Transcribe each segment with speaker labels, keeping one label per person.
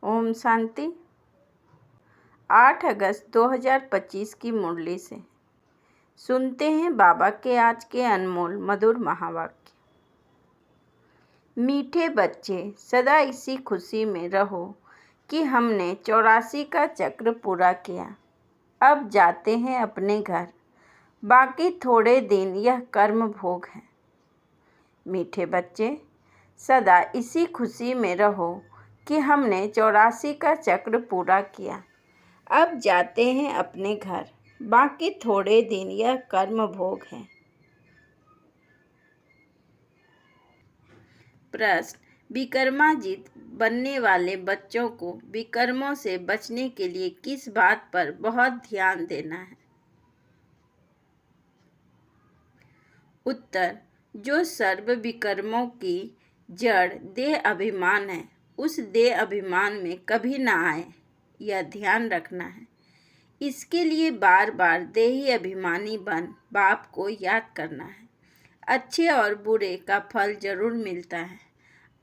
Speaker 1: ओम शांति। 8 अगस्त 2025 की मुरली से सुनते हैं बाबा के आज के अनमोल मधुर महावाक्य। मीठे बच्चे, सदा इसी खुशी में रहो कि हमने 84 का चक्र पूरा किया। अब जाते हैं अपने घर, बाकी थोड़े दिन यह कर्म भोग है। मीठे बच्चे, सदा इसी खुशी में रहो कि हमने 84 का चक्र पूरा किया। अब जाते हैं अपने घर, बाकी थोड़े दिन यह कर्म भोग है। प्रश्न: विकर्माजित बनने वाले बच्चों को विकर्मों से बचने के लिए किस बात पर बहुत ध्यान देना है? उत्तर: जो सर्व विकर्मों की जड़ देह अभिमान है, उस देह अभिमान में कभी ना आए, यह ध्यान रखना है। इसके लिए बार बार देही अभिमानी बन बाप को याद करना है। अच्छे और बुरे का फल जरूर मिलता है,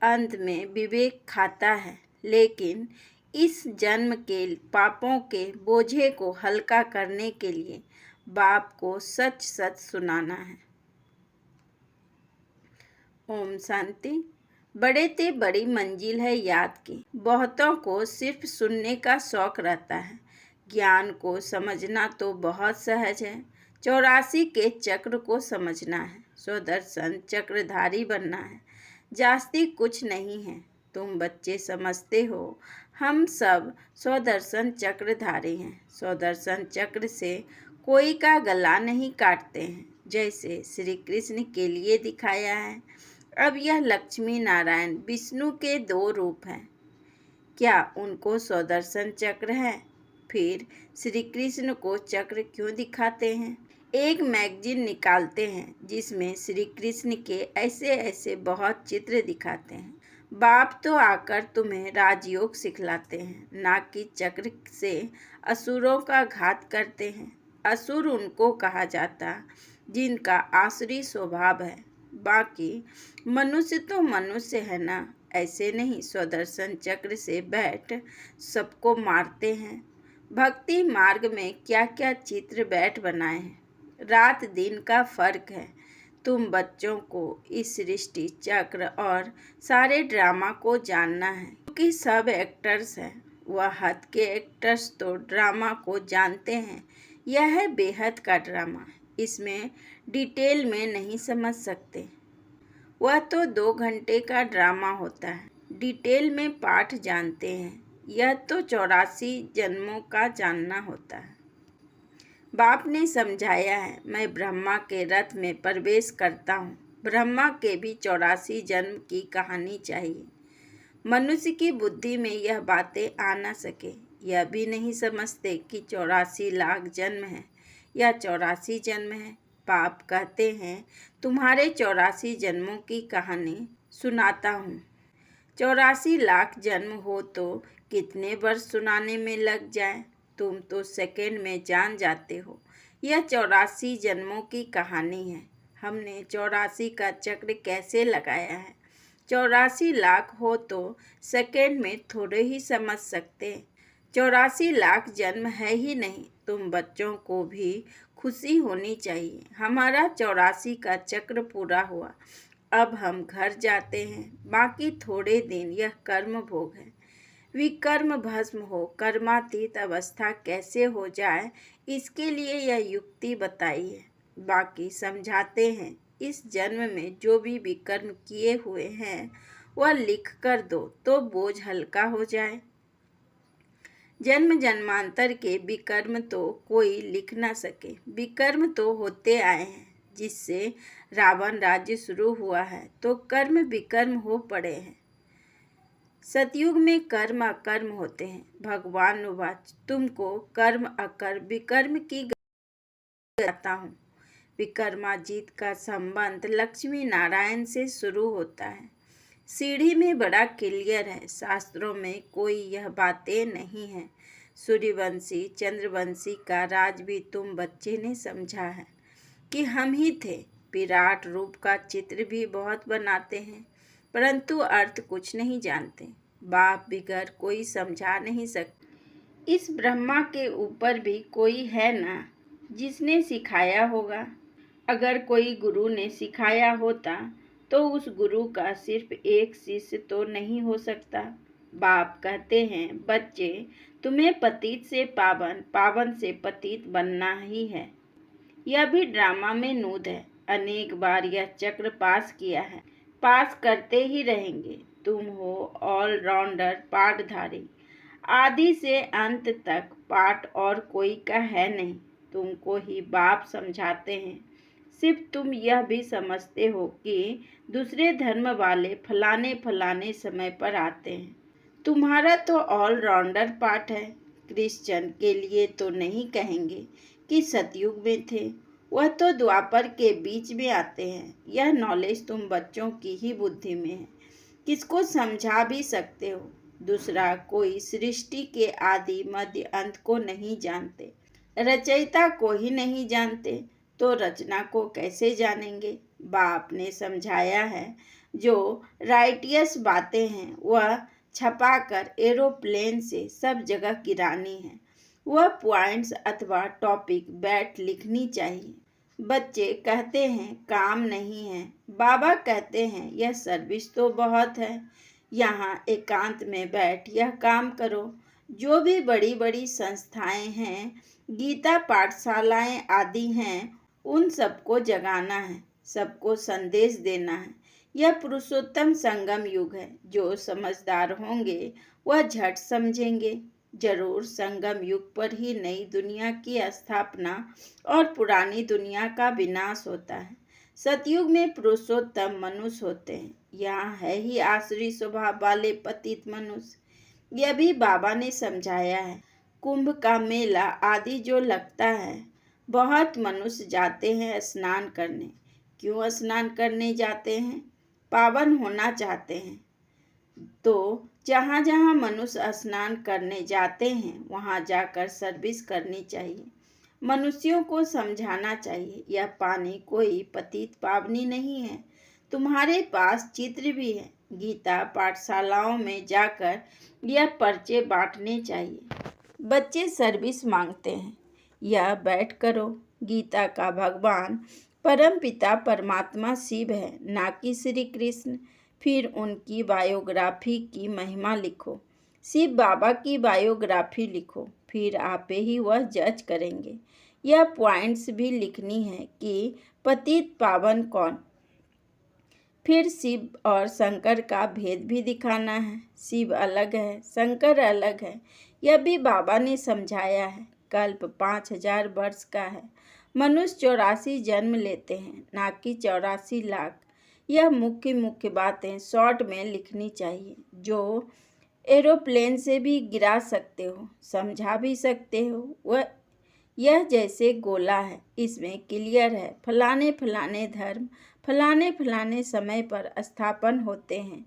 Speaker 1: अंत में विवेक खाता है, लेकिन इस जन्म के पापों के बोझे को हल्का करने के लिए बाप को सच सच सुनाना है। ओम शांति। बड़े ते बड़ी मंजिल है याद की। बहुतों को सिर्फ सुनने का शौक रहता है, ज्ञान को समझना तो बहुत सहज है। 84 के चक्र को समझना है, स्वदर्शन चक्रधारी बनना है। जास्ती कुछ नहीं है। तुम बच्चे समझते हो, हम सब स्वदर्शन चक्रधारी हैं। स्वदर्शन चक्र से कोई का गला नहीं काटते हैं, जैसे श्री कृष्ण के लिए दिखाया है। अब यह लक्ष्मी नारायण विष्णु के 2 रूप हैं। क्या उनको स्वदर्शन चक्र है? फिर श्री कृष्ण को चक्र क्यों दिखाते हैं? एक मैगजीन निकालते हैं जिसमें श्री कृष्ण के ऐसे ऐसे बहुत चित्र दिखाते हैं। बाप तो आकर तुम्हें राजयोग सिखलाते हैं, ना कि चक्र से असुरों का घात करते हैं। असुर उनको कहा जाता जिनका आसुरी स्वभाव है, बाकी मनुष्य तो मनुष्य है ना, ऐसे नहीं स्वदर्शन चक्र से बैठ सबको मारते हैं। भक्ति मार्ग में क्या क्या चित्र बैठ बनाए हैं, रात दिन का फर्क है। तुम बच्चों को इस सृष्टि चक्र और सारे ड्रामा को जानना है, क्योंकि सब एक्टर्स हैं। वह हद के एक्टर्स तो ड्रामा को जानते हैं। यह है बेहद का ड्रामा, इसमें डिटेल में नहीं समझ सकते। वह तो 2 घंटे का ड्रामा होता है, डिटेल में पाठ जानते हैं। यह तो 84 जन्मों का जानना होता है। बाप ने समझाया है, मैं ब्रह्मा के रथ में प्रवेश करता हूँ। ब्रह्मा के भी 84 जन्म की कहानी चाहिए। मनुष्य की बुद्धि में यह बातें आ न सके। यह भी नहीं समझते कि 84 लाख जन्म है या 84 जन्म है। बाप कहते हैं, तुम्हारे 84 जन्मों की कहानी सुनाता हूँ। 84 लाख जन्म हो तो कितने वर्ष सुनाने में लग जाए? तुम तो सेकंड में जान जाते हो। यह 84 जन्मों की कहानी है। हमने 84 का चक्र कैसे लगाया है। 84 लाख हो तो सेकंड में थोड़े ही समझ सकते। 84 लाख जन्म है ही नहीं। तुम बच्चों को भी खुशी होनी चाहिए, हमारा 84 का चक्र पूरा हुआ। अब हम घर जाते हैं, बाकी थोड़े दिन यह कर्म भोग है। विकर्म भस्म हो, कर्मातीत अवस्था कैसे हो जाए, इसके लिए यह युक्ति बताई है। बाकी समझाते हैं, इस जन्म में जो भी विकर्म किए हुए हैं वह लिख कर दो तो बोझ हल्का हो जाए। जन्म जन्मांतर के विकर्म तो कोई लिख ना सके। विकर्म तो होते आए हैं, जिससे रावण राज्य शुरू हुआ है, तो कर्म विकर्म हो पड़े हैं। सतयुग में कर्म अकर्म होते हैं। भगवान उवाच, तुमको कर्म अकर्म विकर्म की गाता हूँ। विकर्माजीत का संबंध लक्ष्मी नारायण से शुरू होता है। सीढ़ी में बड़ा क्लियर है, शास्त्रों में कोई यह बातें नहीं है। सूर्यवंशी चंद्रवंशी का राज भी तुम बच्चे ने समझा है कि हम ही थे। विराट रूप का चित्र भी बहुत बनाते हैं, परंतु अर्थ कुछ नहीं जानते। बाप बिगर कोई समझा नहीं सकता। इस ब्रह्मा के ऊपर भी कोई है ना जिसने सिखाया होगा। अगर कोई गुरु ने सिखाया होता तो उस गुरु का सिर्फ एक शिष्य तो नहीं हो सकता। बाप कहते हैं, बच्चे, तुम्हें पतित से पावन, पावन से पतित बनना ही है। यह भी ड्रामा में नूद है। अनेक बार यह चक्र पास किया है, पास करते ही रहेंगे। तुम हो ऑलराउंडर पाठधारी। आदि से अंत तक पाठ और कोई का है नहीं। तुमको ही बाप समझाते हैं। सिर्फ तुम यह भी समझते हो कि दूसरे धर्म वाले फलाने फलाने समय पर आते हैं। तुम्हारा तो ऑलराउंडर पाठ है। क्रिश्चियन के लिए तो नहीं कहेंगे कि सतयुग में थे, वह तो द्वापर के बीच में आते हैं। यह नॉलेज तुम बच्चों की ही बुद्धि में है। किसको समझा भी सकते हो। दूसरा कोई सृष्टि के आदि मध्य अंत को नहीं जानते, रचयिता को ही नहीं जानते, तो रचना को कैसे जानेंगे। बाप ने समझाया है, जो राइटियस बातें हैं वह छपाकर एरोप्लेन से सब जगह गिरानी है। वह पॉइंट्स अथवा टॉपिक बैठ लिखनी चाहिए। बच्चे कहते हैं काम नहीं है। बाबा कहते हैं यह सर्विस तो बहुत है। यहाँ एकांत में बैठ यह काम करो। जो भी बड़ी बड़ी संस्थाएं हैं, गीता पाठशालाएं आदि हैं, उन सबको जगाना है, सबको संदेश देना है। यह पुरुषोत्तम संगम युग है। जो समझदार होंगे वह झट समझेंगे। जरूर संगम युग पर ही नई दुनिया की स्थापना और पुरानी दुनिया का विनाश होता है। सतयुग में पुरुषोत्तम मनुष्य होते हैं। यहाँ है ही आसुरी स्वभाव वाले पतित मनुष्य। यह भी बाबा ने समझाया है। कुंभ का मेला आदि जो लगता है, बहुत मनुष्य जाते हैं स्नान करने। क्यों स्नान करने जाते हैं? पावन होना चाहते हैं। तो जहाँ जहाँ मनुष्य स्नान करने जाते हैं वहाँ जाकर सर्विस करनी चाहिए। मनुष्यों को समझाना चाहिए यह पानी कोई पतित पावनी नहीं है। तुम्हारे पास चित्र भी है। गीता पाठशालाओं में जाकर यह पर्चे बांटने चाहिए। बच्चे सर्विस मांगते हैं, यह बैठ करो। गीता का भगवान परम पिता परमात्मा शिव है, ना कि श्री कृष्ण। फिर उनकी बायोग्राफी की महिमा लिखो। शिव बाबा की बायोग्राफी लिखो, फिर आपे ही वह जज करेंगे। यह पॉइंट्स भी लिखनी है कि पतित पावन कौन। फिर शिव और शंकर का भेद भी दिखाना है। शिव अलग है, शंकर अलग है। यह भी बाबा ने समझाया है। कल्प 5000 वर्ष का है। मनुष्य 84 जन्म लेते हैं, ना कि 84 लाख। यह मुख्य बातें शॉर्ट में लिखनी चाहिए, जो एरोप्लेन से भी गिरा सकते हो, समझा भी सकते हो। वह यह जैसे गोला है, इसमें क्लियर है फलाने फलाने धर्म फलाने फलाने समय पर स्थापन होते हैं,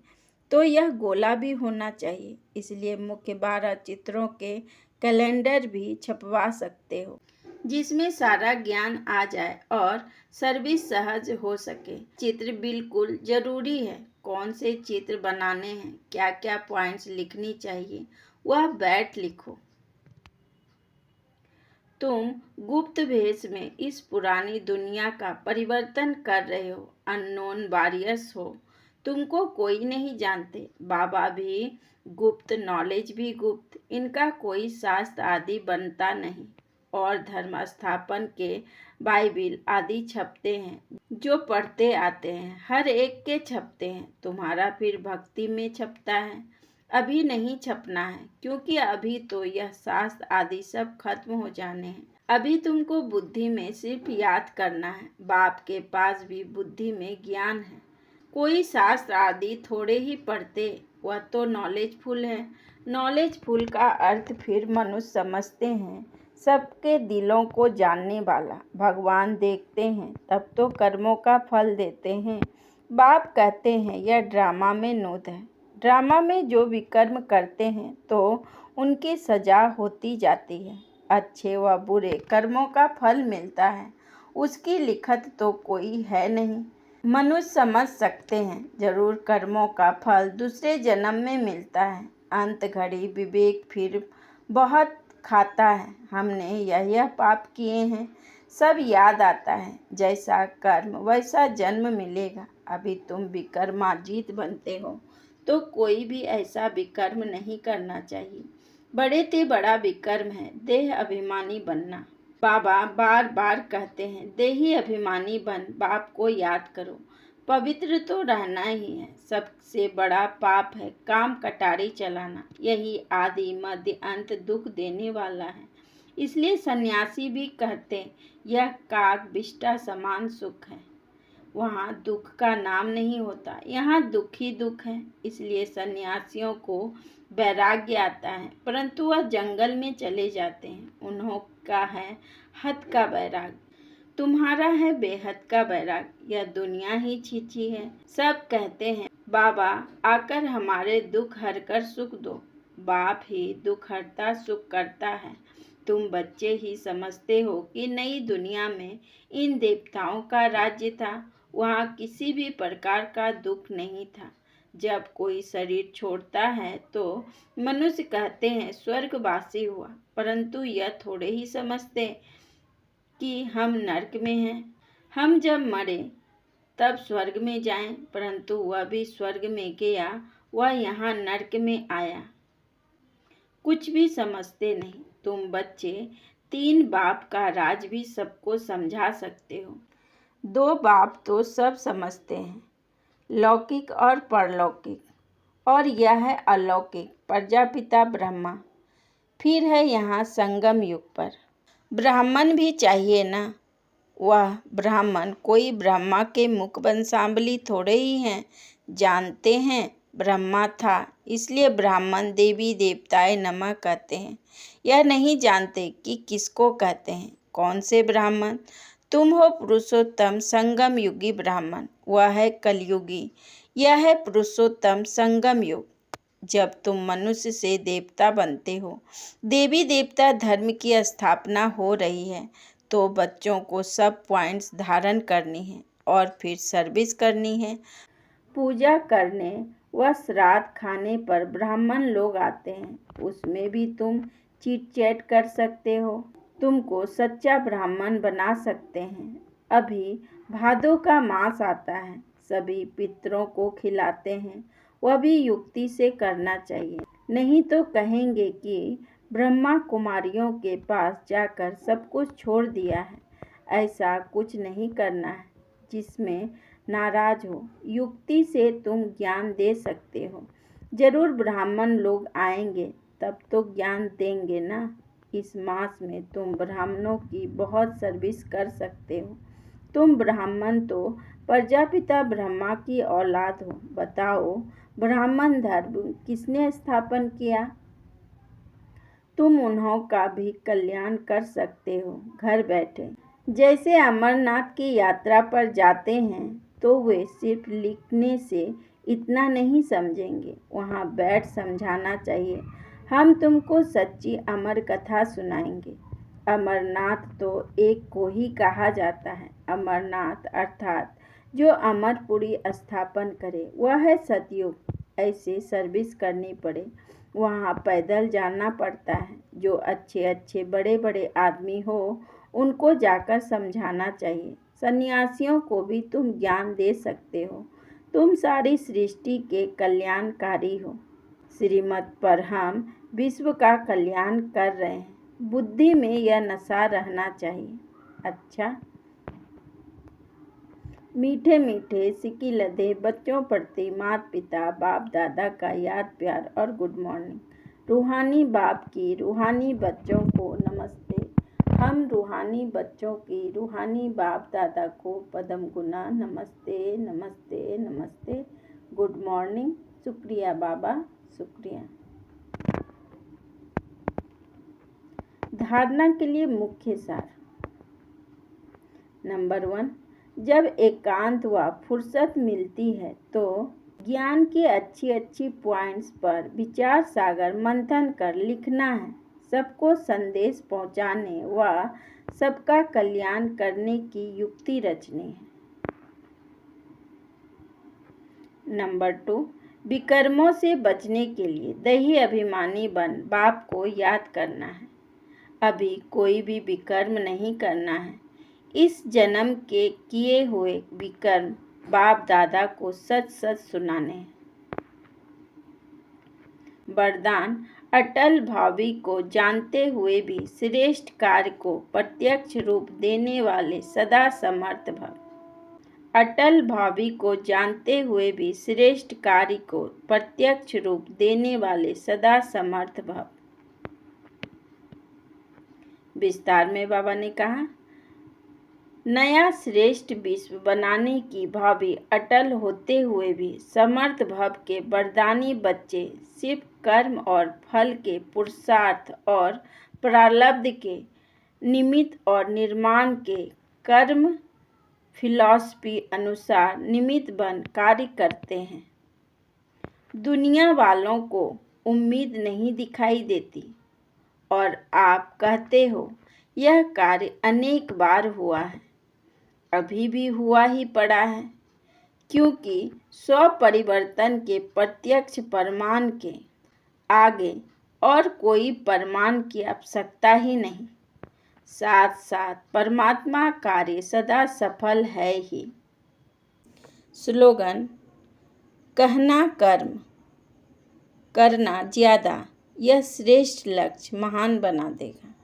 Speaker 1: तो यह गोला भी होना चाहिए। इसलिए मुख्य 12 चित्रों के कैलेंडर भी छपवा सकते हो, जिसमें सारा ज्ञान आ जाए और सर्विस सहज हो सके। चित्र बिल्कुल जरूरी है। कौन से चित्र बनाने हैं, क्या क्या पॉइंट्स लिखनी चाहिए, वह बैठ लिखो। तुम गुप्त भेष में इस पुरानी दुनिया का परिवर्तन कर रहे हो। अननोन वॉरियर्स हो, तुमको कोई नहीं जानते। बाबा भी गुप्त, नॉलेज भी गुप्त। इनका कोई शास्त्र आदि बनता नहीं। और धर्म स्थापन के बाइबिल आदि छपते हैं, जो पढ़ते आते हैं, हर एक के छपते हैं। तुम्हारा फिर भक्ति में छपता है। अभी नहीं छपना है, क्योंकि अभी तो यह शास्त्र आदि सब खत्म हो जाने हैं। अभी तुमको बुद्धि में सिर्फ याद करना है। बाप के पास भी बुद्धि में ज्ञान है। कोई शास्त्र आदि थोड़े ही पढ़ते, वह तो नॉलेजफुल है। नॉलेजफुल का अर्थ फिर मनुष्य समझते हैं, सबके दिलों को जानने वाला। भगवान देखते हैं, तब तो कर्मों का फल देते हैं। बाप कहते हैं यह ड्रामा में नूत है। ड्रामा में जो विकर्म करते हैं तो उनकी सजा होती जाती है। अच्छे व बुरे कर्मों का फल मिलता है। उसकी लिखत तो कोई है नहीं। मनुष्य समझ सकते हैं, जरूर कर्मों का फल दूसरे जन्म में मिलता है। अंत घड़ी विवेक फिर बहुत खाता है, हमने यह पाप किए हैं, सब याद आता है। जैसा कर्म वैसा जन्म मिलेगा। अभी तुम विक्रमाजीत बनते हो तो कोई भी ऐसा विकर्म नहीं करना चाहिए। बड़े ते बड़ा विकर्म है देह अभिमानी बनना। बाबा बार बार कहते हैं, देही अभिमानी बन, बाप को याद करो। पवित्र तो रहना ही है। सबसे बड़ा पाप है काम कटारी चलाना। यही आदि मध्य अंत दुख देने वाला है। इसलिए सन्यासी भी कहते, यह काग विष्ठा समान सुख है। वहाँ दुख का नाम नहीं होता, यहाँ दुख ही दुख है। इसलिए सन्यासियों को वैराग्य आता है, परंतु वह जंगल में चले जाते हैं। उन्हों का है हद का वैराग्य, तुम्हारा है बेहद का वैराग्य। यह दुनिया ही छीछी है। सब कहते हैं, बाबा आकर हमारे दुख हर कर सुख दो। बाप ही दुख हरता सुख करता है। तुम बच्चे ही समझते हो कि नई दुनिया में इन देवताओं का राज्य था। वहाँ किसी भी प्रकार का दुख नहीं था। जब कोई शरीर छोड़ता है तो मनुष्य कहते हैं स्वर्गवासी हुआ, परंतु यह थोड़े ही समझते कि हम नरक में हैं। हम जब मरे तब स्वर्ग में जाएं, परंतु वह भी स्वर्ग में गया, वह यहाँ नरक में आया। कुछ भी समझते नहीं। तुम बच्चे 3 बाप का राज भी सबको समझा सकते हो। 2 बाप तो सब समझते हैं, लौकिक और परलौकिक, और यह है अलौकिक प्रजापिता ब्रह्मा। फिर है यहाँ संगम युग पर ब्राह्मण भी चाहिए ना। वह ब्राह्मण कोई ब्रह्मा के मुख वंशावली थोड़े ही हैं। जानते हैं ब्रह्मा था, इसलिए ब्राह्मण देवी देवताएं नमः कहते हैं। यह नहीं जानते कि किसको कहते हैं। कौन से ब्राह्मण? तुम हो पुरुषोत्तम संगम युगी ब्राह्मण, वह है कलयुगी, यह है पुरुषोत्तम संगम युग। जब तुम मनुष्य से देवता बनते हो, देवी देवता धर्म की स्थापना हो रही है, तो बच्चों को सब पॉइंट्स धारण करनी है और फिर सर्विस करनी है। पूजा करने व श्राद्ध खाने पर ब्राह्मण लोग आते हैं, उसमें भी तुम चीट चैट कर सकते हो। तुमको सच्चा ब्राह्मण बना सकते हैं। अभी भादों का मास आता है, सभी पितरों को खिलाते हैं। वह भी युक्ति से करना चाहिए, नहीं तो कहेंगे कि ब्रह्मा कुमारियों के पास जाकर सब कुछ छोड़ दिया है। ऐसा कुछ नहीं करना है जिसमें नाराज हो। युक्ति से तुम ज्ञान दे सकते हो। जरूर ब्राह्मण लोग आएंगे, तब तो ज्ञान देंगे ना। इस मास में तुम ब्राह्मणों की बहुत सर्विस कर सकते हो। तुम ब्राह्मण तो प्रजापिता ब्रह्मा की औलाद हो। बताओ ब्राह्मण धर्म किसने स्थापन किया? तुम उन्हों का भी कल्याण कर सकते हो घर बैठे। जैसे अमरनाथ की यात्रा पर जाते हैं तो वे सिर्फ लिखने से इतना नहीं समझेंगे, वहाँ बैठ समझाना चाहिए। हम तुमको सच्ची अमर कथा सुनाएंगे। अमरनाथ तो एक को ही कहा जाता है। अमरनाथ अर्थात जो अमरपुरी स्थापन करे, वह है सतयुग। ऐसे सर्विस करनी पड़े, वहाँ पैदल जाना पड़ता है। जो अच्छे अच्छे बड़े बड़े आदमी हो, उनको जाकर समझाना चाहिए। सन्यासियों को भी तुम ज्ञान दे सकते हो। तुम सारी सृष्टि के कल्याणकारी हो। श्रीमत पर हम विश्व का कल्याण कर रहे हैं। बुद्धि में यह नशा रहना चाहिए। अच्छा, मीठे मीठे सिक्की लदे बच्चों प्रति माता पिता बाप दादा का याद प्यार और गुड मॉर्निंग। रूहानी बाप की रूहानी बच्चों को नमस्ते। हम रूहानी बच्चों की रूहानी बाप दादा को पदम गुना नमस्ते नमस्ते नमस्ते। Good morning. शुक्रिया बाबा, शुक्रिया। धारणा के लिए मुख्य सार। नंबर 1, जब एकांत व फुर्सत मिलती है तो ज्ञान की अच्छी अच्छी पॉइंट्स पर विचार सागर मंथन कर लिखना है। सबको संदेश पहुंचाने व सबका कल्याण करने की युक्ति रचनी है। नंबर 2, विकर्मों से बचने के लिए दही अभिमानी बन बाप को याद करना है। अभी कोई भी विकर्म नहीं करना है। इस जन्म के किए हुए विकर्म बाप दादा को सच सच सुनाने हैं। वरदान, अटल भावी को जानते हुए भी श्रेष्ठ कार्य को प्रत्यक्ष रूप देने वाले सदा समर्थ भव। अटल भावी को जानते हुए भी श्रेष्ठ कार्य को प्रत्यक्ष रूप देने वाले सदा समर्थ भव। विस्तार में बाबा ने कहा, नया श्रेष्ठ विश्व बनाने की भावी अटल होते हुए भी समर्थ भव के वरदानी बच्चे सिर्फ कर्म और फल के पुरुषार्थ और प्रारब्ध के निमित्त और निर्माण के कर्म फिलॉसफी अनुसार निमित्त बन कार्य करते हैं। दुनिया वालों को उम्मीद नहीं दिखाई देती और आप कहते हो यह कार्य अनेक बार हुआ है, अभी भी हुआ ही पड़ा है, क्योंकि स्वपरिवर्तन के प्रत्यक्ष प्रमाण के आगे और कोई प्रमाण की आवश्यकता ही नहीं। साथ साथ परमात्मा कार्य सदा सफल है ही। स्लोगन, कहना कर्म, करना ज्यादा, यह श्रेष्ठ लक्ष्य महान बना देगा।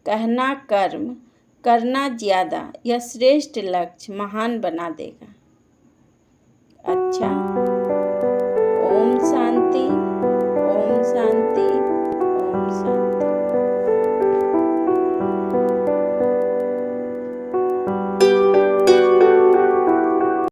Speaker 1: कहना कर्म, करना ज्यादा, यह श्रेष्ठ लक्ष्य महान बना देगा। अच्छा।